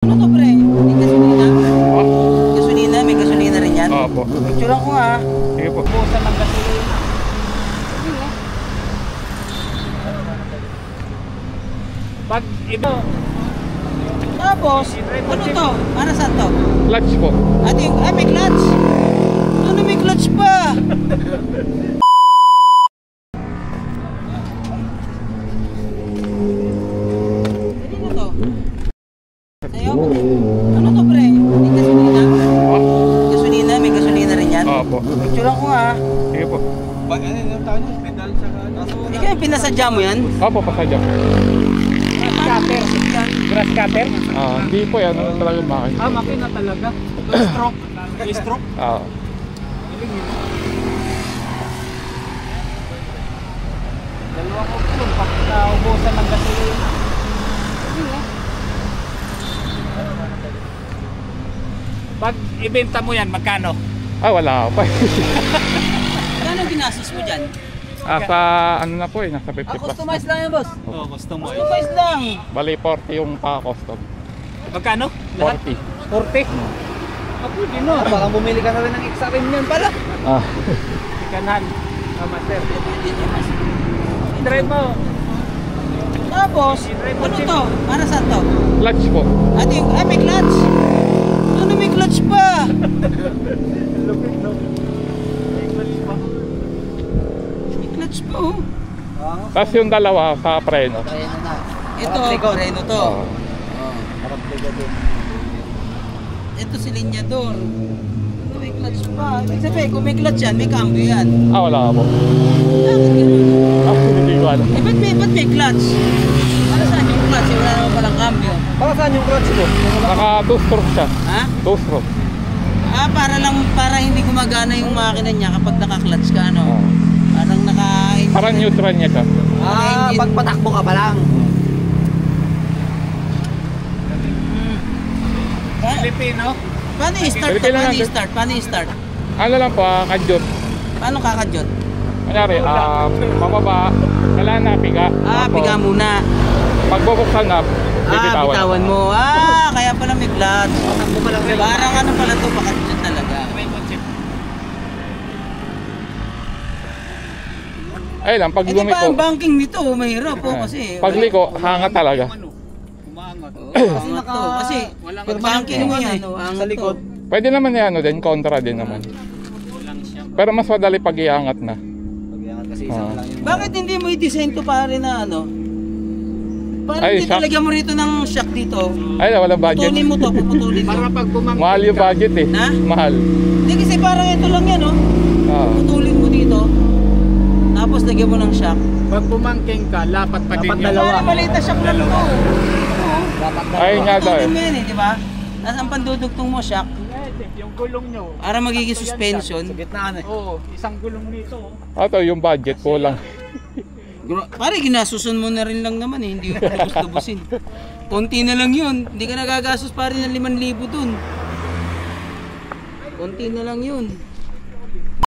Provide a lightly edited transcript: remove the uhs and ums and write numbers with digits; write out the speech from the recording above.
Ano to pre? May gasolina? Oh? Gasolina? May gasolina rin yan? Opo. Picture ko nga. Sige po. Busan ng gasolina. Pag iba, Tapos, ano to? Para saan to? Clutch po. May clutch. Ano may clutch pa? Hindi na to. Sa'yo? Ano to pre? May gasolina? Oh? Gasolina? May gasolina rin yan? Opo. Picture ko nga. Sige po. pag ano yung tawag niyo, pedal sa Ikaw yung pinasadya mo yan? Opo, pasadya. cutter. Grass cutter? Hindi po yan. Ano talaga makina? Makina talaga. Two stroke. Two stroke. Dalawa ko po pag naubusan ng gasolina. Pag ibenta mo yan, magkano? Wala pa. Gano'ng ginastos mo dyan? Sa ano na po nasa 50 plus. Customize lang yan boss. Oo, customize. Customize lang. Bali 40 yung pa-custom. Magkano? Lahat? 40. 40? Pwede no. Baka bumili ka na rin ng XRM yan pala. Ikanan. Master. Drive mo. Tapos, ano to? Para saan to? Clutch po. May clutch. Ano may clutch pa? Lupit no. May clutch pa oh. Tapos yung dalawa sa preno. Ito, Reno to. Oo. Ito si linyador. Ano may clutch pa? Ibig sabihin, kung may clutch yan, may cambio yan. Wala po. Bakit ganun? Hindi ko alam. Ba't may clutch? Para saan yung clutch? Wala naman palang cambio. Para saan yung clutch mo? Naka 2-stroke siya. Ha? 2-stroke. Para hindi gumagana yung makina niya kapag naka-clutch ka, ano? Parang Parang neutral niya siya. Pag patakbo ka pa lang. Filipino? Paano i-start? Paano i-start? Ano lang po, kadyot. Paano kakadyot? Kunyari, pababa, kailangan na piga. Piga muna. Pag bubuksan na, Bitawan mo. Kaya pala may clutch. Parang ano pala to, pakadyot talaga. Ay lang, pag Di ba lumiko, ang banking nito, mahirap po kasi. pag liko, hanga talaga. Kasi banking mo yan, sa likod. Pwede naman yan, din, kontra din naman. Pero mas madali pag iangat na. Kasi isang lang yun. Bakit hindi mo i-design to pare na ano? Parang Ay, hindi shock. talagyan mo rito ng shock dito. Ay, wala budget. Putulin mo to, puputulin mo. Para pag bumangkin Mahal yung budget eh. Na? Mahal. Hindi kasi parang ito lang yan, oh. Putulin mo dito. Tapos lagyan mo ng shock. Pag bumangking ka, lapat pa din yan. Parang maliit na shock lang to. Ay nga daw eh. Putulin mo yan eh, di ba? Tapos ang pandudugtong mo shock. Yung gulong nyo. Para magiging suspension. Sa gitnaan eh. Oo, isang gulong nito. Ito yung budget kulang. Pare, ginasusun mo na rin lang naman eh. Hindi mo lubos-lubusin. Konti na lang yun. Hindi ka nagagastos pare ng 5,000 dun. Konti na lang yun.